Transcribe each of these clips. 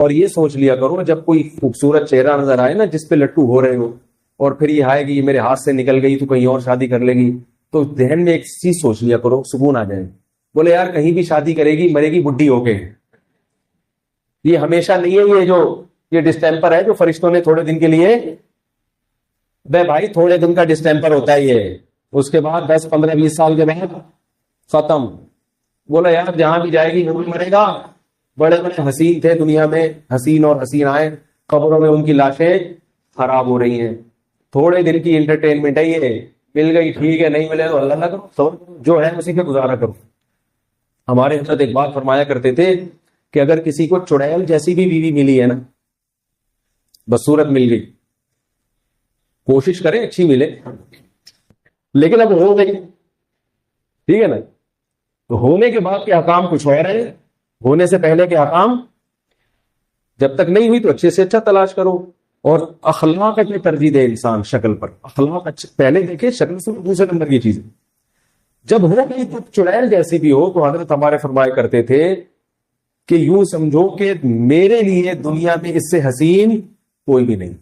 اور یہ سوچ لیا کرو جب کوئی خوبصورت چہرہ نظر آئے نا جس پہ لٹو ہو رہے ہو، اور پھر یہ آئے گی یہ میرے ہاتھ سے نکل گئی تو کہیں اور شادی کر لے گی، تو ذہن میں ایک چیز سوچ لیا کرو، سکون آ جائے، بولے یار کہیں بھی شادی کرے گی مرے گی بڈھی ہو کے، یہ ہمیشہ نہیں ہے، یہ ڈسٹیمپر ہے جو فرشتوں نے تھوڑے دن کے لیے، بے بھائی تھوڑے دن کا ڈسٹیمپر ہوتا ہے یہ، اس کے بعد 10 15 20 سال کے بعد ختم۔ بولا یار جہاں بھی جائے گی وہ بھی مرے گا، بڑے بڑے حسین تھے دنیا میں، حسین اور حسین آئے، قبروں میں ان کی لاشیں خراب ہو رہی ہیں، تھوڑے دن کی انٹرٹینمنٹ ہے یہ، مل گئی ٹھیک ہے، نہیں ملے تو اللہ کرو، تو جو ہے اسی پہ گزارا کرو۔ ہمارے حضرت ایک بات فرمایا کرتے تھے کہ اگر کسی کو چڑیل جیسی بھی بیوی ملی ہے نا، بدصورت مل گئی، کوشش کریں اچھی ملے، لیکن اب ہو گئی، ٹھیک ہے نا، تو ہونے کے بعد کے حکام کچھ اور ہیں، ہونے سے پہلے کے حکام جب تک نہیں ہوئی تو اچھے سے اچھا تلاش کرو، اور اخلاق میں ترجیح دے انسان شکل پر، اخلاق پہلے دیکھے، شکل سے دوسرے نمبر کی چیز ہے۔ جب ہو گئی تو چڑیل جیسی بھی ہو، تو حضرت ہمارے فرمایا کرتے تھے کہ یوں سمجھو کہ میرے لیے دنیا میں اس سے حسین کوئی بھی نہیں،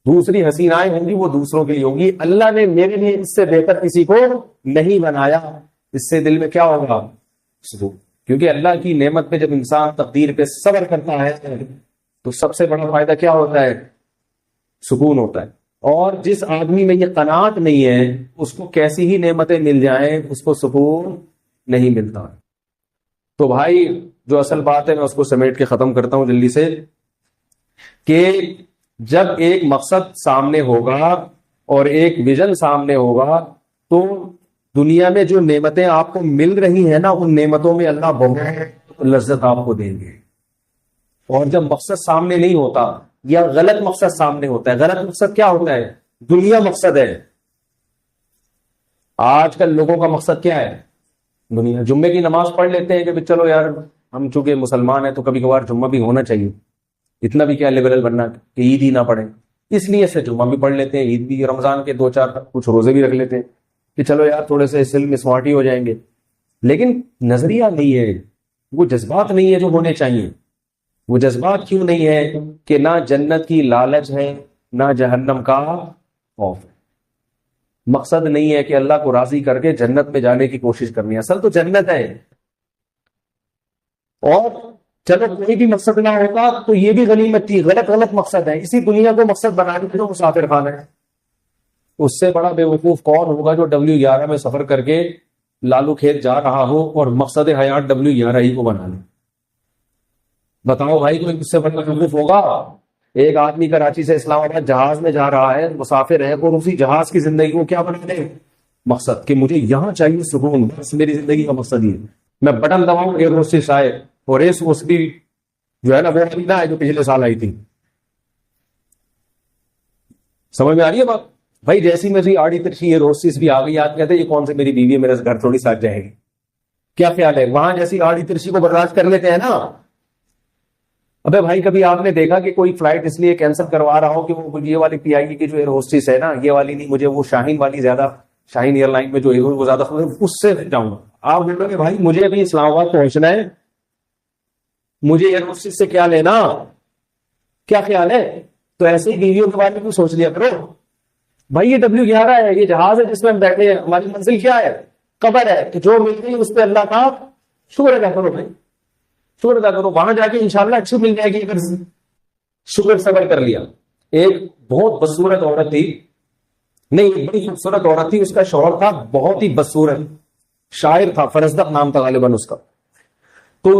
دوسری حسینائیں ہوں گی وہ دوسروں کے لیے ہوں گی، اللہ نے میرے لیے اس سے بہتر کسی کو نہیں بنایا۔ اس سے دل میں کیا ہوگا؟ سکون، کیونکہ اللہ کی نعمت پہ جب انسان تقدیر پہ صبر کرتا ہے تو سب سے بڑا فائدہ کیا ہوتا ہے؟ سکون ہوتا ہے۔ اور جس آدمی میں یہ قناعت نہیں ہے اس کو کیسی ہی نعمتیں مل جائیں اس کو سکون نہیں ملتا۔ تو بھائی جو اصل بات ہے میں اس کو سمیٹ کے ختم کرتا ہوں جلدی سے، کہ جب ایک مقصد سامنے ہوگا اور ایک ویژن سامنے ہوگا تو دنیا میں جو نعمتیں آپ کو مل رہی ہیں نا ان نعمتوں میں اللہ بہت لذت آپ کو دیں گے۔ اور جب مقصد سامنے نہیں ہوتا یا غلط مقصد سامنے ہوتا ہے، غلط مقصد کیا ہوتا ہے؟ دنیا مقصد ہے۔ آج کل لوگوں کا مقصد کیا ہے؟ دنیا۔ جمعے کی نماز پڑھ لیتے ہیں کہ چلو یار ہم چونکہ مسلمان ہیں تو کبھی کبھار جمعہ بھی ہونا چاہیے، اتنا بھی کیا لیبرل بننا کہ عید ہی نہ پڑھیں، اس لیے سے جمعہ بھی پڑھ لیتے ہیں، عید بھی، رمضان کے 2 4 کچھ روزے بھی رکھ لیتے ہیں کہ چلو یار تھوڑے سے اس علم میں سمارٹ ہی ہو جائیں گے۔ لیکن نظریہ نہیں ہے، وہ جذبات نہیں ہے جو ہونے چاہیے۔ وہ جذبات کیوں نہیں ہے؟ کہ نہ جنت کی لالچ ہے نہ جہنم کا خوف ہے۔ مقصد نہیں ہے کہ اللہ کو راضی کر کے جنت میں جانے کی کوشش کرنی ہے، اصل تو جنت ہے۔ اور چلو کوئی بھی مقصد نہ ہوتا تو یہ بھی غنیمت تھی، غلط مقصد ہے، اسی دنیا کو مقصد بنانے کے جو مسافر خانہ ہے۔ اس سے بڑا بے وقوف کون ہوگا جو W11 میں سفر کر کے لالو کھیت جا رہا ہو اور مقصد حیات W11 ہی کو بنا لے؟ بتاؤ بھائی کوئی اس سے بڑا وقوف ہوگا؟ ایک آدمی کراچی سے اسلام آباد جہاز میں جا رہا ہے، مسافر ہے، اور اسی جہاز کی زندگی کو کیا بنا دے؟ مقصد، کہ مجھے یہاں چاہیے سکون، بس میری زندگی کا مقصد یہ، میں بٹن دباؤں ایئر ہوسٹس آئے، اور ایس بھی جو ہے نا وہ نہ ہے جو پچھلے سال آئی تھی۔ سمجھ میں آ رہی ہے بات؟ بھائی جیسی میری آڑی ترچھی ایئر ہوسٹس بھی آ گئی، آپ کہتے ہیں یہ کون سے میری بیوی ہے میرے گھر تھوڑی ساتھ جائے گی، کیا خیال ہے؟ وہاں جیسی آڑی ترچھی کو برداشت کر لیتے ہیں نا۔ ابے بھائی کبھی آپ نے دیکھا کہ کوئی فلائٹ اس لیے کینسل کروا رہا ہو کہ وہ یہ والی PIE کی جو ایئر ہوسٹس ہے نا، یہ والی نہیں، مجھے وہ شاہین والی زیادہ، شاہین ایئر لائن میں جو وہ زیادہ اس سے جاؤں گا۔ آپ بولو گے بھائی مجھے ابھی اسلام آباد پہنچنا ہے، مجھے ایئر ہوسٹس سے کیا لینا؟ کیا خیال ہے؟ تو ایسے ہی بیویوں کے بارے میں سوچ لیا کرو۔ بھائی یہ W11 ہے، یہ جہاز ہے جس میں ہم بیٹھے ہیں، ہماری منزل کیا ہے؟ قبر ہے، کہ جو مل گئی اس پہ اللہ کا شکر ادا کرو بھائی، شکر ادا کرو، وہاں جا کے انشاءاللہ اچھی مل جائے گی اگر شکر صبر کر لیا۔ ایک بہت بدصورت عورت تھی، نہیں ایک بڑی خوبصورت عورت تھی، اس کا شوہر تھا بہت ہی بدصورت، شاعر تھا، فرزدق نام تھا غالباً اس کا۔ تو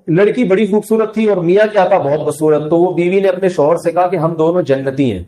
لڑکی بڑی خوبصورت تھی اور میاں کیا تھا؟ بہت بدصورت۔ تو وہ بیوی نے اپنے شوہر سے کہا کہ ہم دونوں جنتی ہیں۔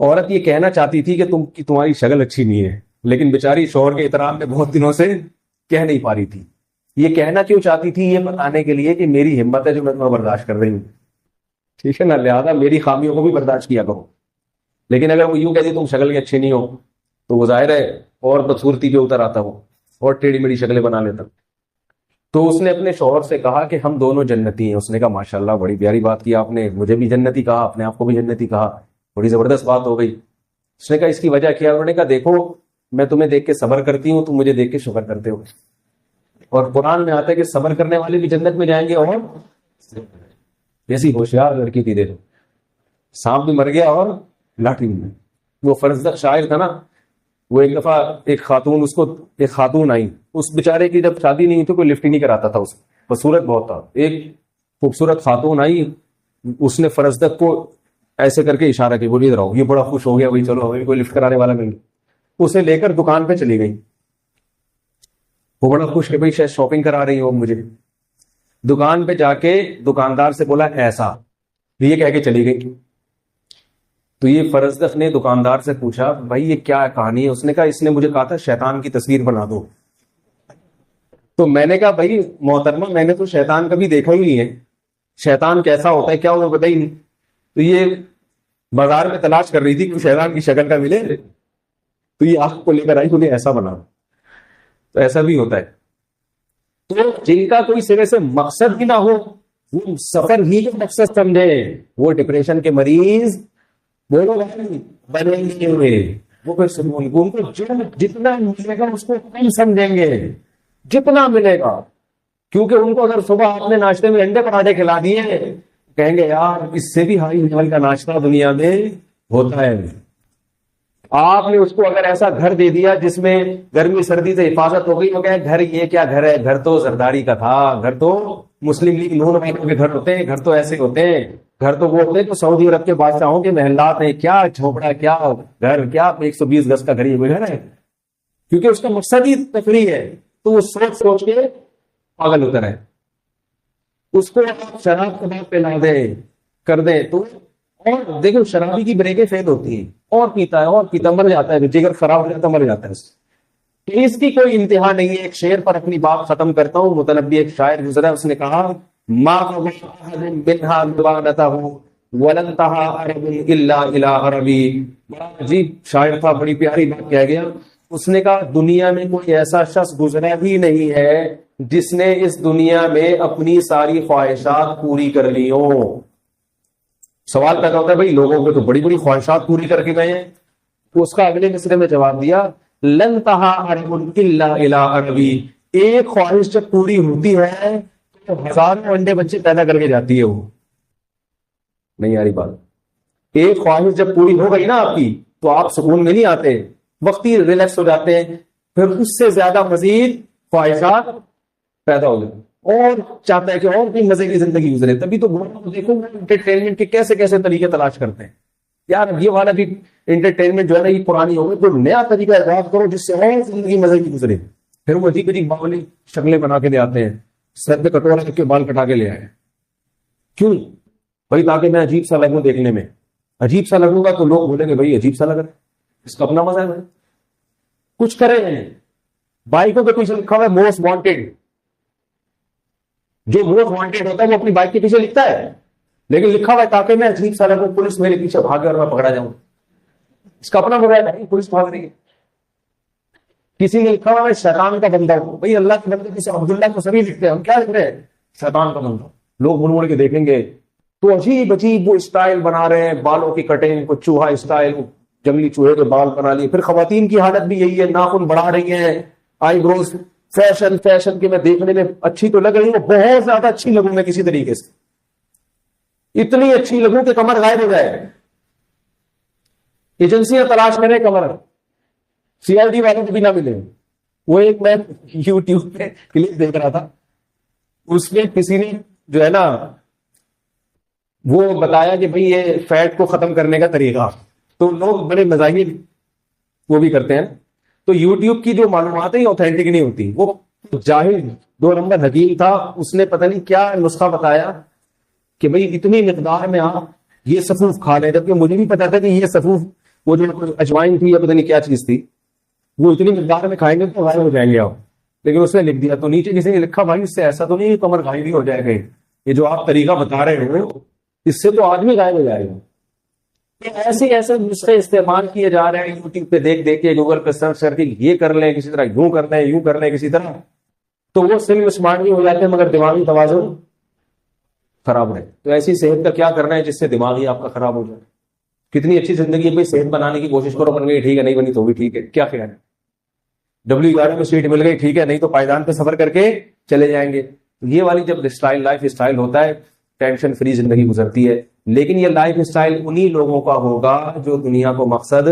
عورت یہ کہنا چاہتی تھی کہ تمہاری شکل اچھی نہیں ہے، لیکن بیچاری شوہر کے احترام میں بہت دنوں سے کہہ نہیں پا رہی تھی۔ یہ کہنا کیوں چاہتی تھی؟ یہ بتانے کے لیے کہ میری ہمت ہے جو میں تمہیں برداشت کر رہی ہوں، ٹھیک ہے نا، لہذا میری خامیوں کو بھی برداشت کیا کرو۔ لیکن اگر وہ یوں کہتی تم شکل کے اچھے نہیں ہو تو وہ ظاہر ہے اور بدصورتی پہ اتر آتا، وہ اور ٹیڑھی میڑھی شکلیں بنا لیتا۔ تو اس نے اپنے شوہر سے کہا کہ ہم دونوں جنتی ہیں۔ اس نے کہا ماشاءاللہ بڑی پیاری بات کی آپ نے، مجھے بھی جنتی کہا، اپنے آپ کو بھی جنتی کہا، بڑی زبردست بات ہو گئی۔ اس نے کہا اس کی وجہ کیا؟ انہوں نے کہا دیکھو میں تمہیں دیکھ کے صبر کرتی ہوں، تم مجھے دیکھ کے شکر کرتے ہو، اور قرآن میں آتا ہے کہ صبر کرنے والے بھی جنت میں جائیں گے اور جیسی ہوشیار لڑکی تھی دیکھو, سانپ بھی مر گیا اور لاٹھی بھی. وہ فرزدق شاعر تھا نا, وہ ایک دفعہ ایک خاتون آئی, اس بیچارے کی جب شادی نہیں تھی کوئی لفٹ ہی نہیں کراتا تھا, اس بصورت بہت تھا, ایک خوبصورت خاتون آئی, اس نے فرزدق کو ایسے کر کے اشارہ کیا, بولی ادھر آؤ. یہ بڑا خوش ہو گیا, بھائی چلو ہمیں کوئی لفٹ کرانے والا مل گیا. اسے لے کر دکان پہ چلی گئی. وہ بڑا خوش کہ بھائی شاید شاپنگ کرا رہی ہو مجھے. دکان پہ جا کے دکاندار سے بولا ایسا, یہ کہہ کے چلی گئی. تو یہ فرزدق نے دکاندار سے پوچھا بھائی یہ کیا کہانی ہے؟ اس نے کہا اس نے مجھے کہا تھا شیطان کی تصویر بنا دو. تو میں نے کہا بھائی محترمہ میں نے تو شیطان کبھی دیکھا ہی نہیں ہے, شیطان کیسا ہوتا ہے کیا ہوتا پتہ ہی نہیں. تو یہ بازار میں تلاش کر رہی تھی کہ شیطان کی شکل کا ملے, تو یہ آنکھ کو لے کر آئی, انہیں ایسا بنا. تو ایسا بھی ہوتا ہے. تو جن کا کوئی سرے سے مقصد ہی نہ ہو, وہ سفر ہی کا مقصد سمجھے, وہ ڈپریشن کے مریض بولو بنیں گے. وہ پھر ان کو جتنا ملے گا اس کو کم سمجھیں گے, جتنا ملے گا. کیونکہ ان کو اگر صبح آپ نے ناشتے میں انڈے پراٹھے کھلا دیے, کہیں گے یار اس سے بھی ہائی لیول کا ناشتہ دنیا میں ہوتا ہے. آپ نے اس کو اگر ایسا گھر دے دیا جس میں گرمی سردی سے حفاظت ہو گئی, ہو گیا گھر یہ کیا گھر ہے, گھر تو زرداری کا تھا, گھر تو مسلم لیگ نون والوں کے گھر ہوتے ہیں, گھر تو ایسے ہوتے ہیں, گھر تو وہ ہوتے ہیں تو سعودی عرب کے بادشاہوں کے محلات ہیں, کیا جھوپڑا کیا گھر, کیا 120 گز کا گھر یہ گھر ہے. کیونکہ اس کا مقصد ہی تفریح ہے, تو وہ سوچ سوچ کے پاگل ہوتا ہے. اس کو آپ شراب کباب پہ لا دیں کر دیں تو, اور دیکھو شرابی کی بریکیں فیل ہوتی ہیں, اور پیتا ہے اور پیتا, مر جاتا ہے, جگر خراب ہو جاتا ہے, مر جاتا ہے. اس کی کوئی انتہا نہیں ہے. ایک شعر پر اپنی بات ختم کرتا ہوں. متنبی ایک شاعر گزرا, اس نے کہا ما بڑا عجیب شاعر تھا, بڑی پیاری بات کہہ گیا. اس نے کہا دنیا میں کوئی ایسا شخص گزرا ہی نہیں ہے جس نے اس دنیا میں اپنی ساری خواہشات پوری کر لی ہوں. سوال پیدا ہوتا ہے بھائی لوگوں کو تو بڑی بڑی خواہشات پوری کر کے گئے ہیں. اس کا اگلے مصرے میں جواب دیا لن تہا عرب الا الی عربی. ایک خواہش جب پوری ہوتی ہے تو ہزاروں انڈے بچے پیدا کر کے جاتی ہے. وہ نہیں آ رہی بات. ایک خواہش جب پوری ہو گئی نا آپ کی, تو آپ سکون میں نہیں آتے, وقتی ریلیکس ہو جاتے ہیں, پھر اس سے زیادہ مزید خواہشات پیدا ہو جاتی, اور چاہتا ہے کہ اور بھی مزے کی زندگی گزرے. تبھی تو دیکھو انٹرٹینمنٹ کے کیسے کیسے طریقے تلاش کرتے ہیں. یار یہ والا بھی انٹرٹینمنٹ جو ہے نا یہ پرانی ہو گئی, تو نیا طریقہ ایجاد کرو جس سے اور زندگی مزے کی گزرے. پھر وہ عجیب عجیب باولی شکلیں بنا کے لے آتے ہیں, سر پہ کٹورا رکھ کے بال کٹا کے لے آئے. کیوں بھائی؟ تاکہ میں عجیب سا لگوں, دیکھنے میں عجیب سا لگوں گا تو لوگ بولیں گے بھائی عجیب سا لگ رہا ہے, اس کا اپنا مزہ ہے. کچھ کرے ہیں بائکوں پہ کچھ لکھا ہوا ہے موسٹ وانٹیڈ. جو موسٹ وانٹیڈ ہوتا ہے وہ اپنی بائک کے پیچھے لکھتا ہے, لیکن لکھا ہوا ہے تاکہ میں عجیب سا لگوں, پولیس میرے پیچھے بھاگے اور میں پکڑا جاؤں. اس کا اپنا مزہ ہے, پولیس بھاگ رہی ہے. کسی نے لکھا ہوا ہے شیطان کا بندہ ہو. بھائی اللہ کے بندے کسی عبداللہ کو سبھی لکھتے ہیں, ہم کیا لکھ رہے ہیں شیطان کا بندہ. لوگ مڑ مڑ کے دیکھیں گے تو عجیب عجیب وہ اسٹائل بنا رہے ہیں, بالوں کی کٹنگ کو چوہا اسٹائل, جنگلی چوہے کے بال بنا لیے. پھر خواتین کی حالت بھی یہی ہے, ناخن بڑھا رہی ہیں, آئی بروز فیشن کے میں دیکھنے میں اچھی تو لگ رہی ہوں, بہت زیادہ اچھی لگوں میں کسی طریقے سے, اتنی اچھی لگوں کہ کمر غائب ہو جائے. ایجنسیاں تلاش کریں کمر, سی آئی ڈی والوں کو بھی نہ ملے. وہ ایک میں یوٹیوب پہ کلپ دیکھ رہا تھا, اس میں کسی نے جو ہے نا وہ بتایا کہ بھئی یہ فیٹ کو ختم کرنے کا طریقہ, تو لوگ بڑے مزاحیہ وہ بھی کرتے ہیں. تو یوٹیوب کی جو معلومات ہیں یہ اوتھینٹک نہیں ہوتی. وہ جاہل 2 نمبر حکیم تھا, اس نے پتہ نہیں کیا نسخہ بتایا کہ بھئی اتنی مقدار میں آپ یہ سفوف کھا لیں, جبکہ مجھے بھی پتا تھا کہ یہ سفوف وہ جو اجوائن تھی یا پتہ نہیں کیا چیز تھی, وہ اتنی مقدار میں کھائیں گے تو غائب ہو جائیں گے آپ. لیکن اس نے لکھ دیا, تو نیچے کسی نے لکھا بھائی اس سے ایسا تو نہیں کمر غائب ہی ہو جائے گا, یہ جو آپ طریقہ بتا رہے ہو اس سے تو آدمی غائب ہو جائے گا. ایسے نسخے استعمال کیے جا رہے ہیں یوٹیوب پہ دیکھ دیکھ کے, گوگل پہ سرچ کر کے یہ کر لیں کسی طرح, یوں کر لیں یوں کر لیں کسی طرح, تو وہ سیمی اسمارٹ بھی ہو جاتے ہیں مگر دماغی توازن خراب رہے. تو ایسی صحت کا کیا کرنا ہے جس سے دماغی آپ کا خراب ہو جائے. کتنی اچھی زندگی ہے بھائی, صحت بنانے کی کوشش کرو, بن گئی ٹھیک ہے, نہیں بنی تو بھی ٹھیک ہے, کیا خیال ہے. W11 میں سیٹ مل گئی ٹھیک ہے, نہیں تو پائیدان پہ سفر کر کے چلے جائیں گے. یہ والی جب لائف اسٹائل ہوتا ہے ٹینشن فری زندگی گزرتی ہے. لیکن یہ لائف اسٹائل انہی لوگوں کا ہوگا جو دنیا کو مقصد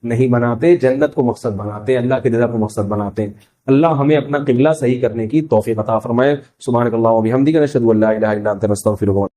نہیں بناتے, جنت کو مقصد بناتے, اللہ کی رضا کو مقصد بناتے ہیں. اللہ ہمیں اپنا قبلہ صحیح کرنے کی توفیق عطا فرمائے. سبحانک اللہم و بحمدک، نشہد ان لا الہ الا انت، نستغفرک.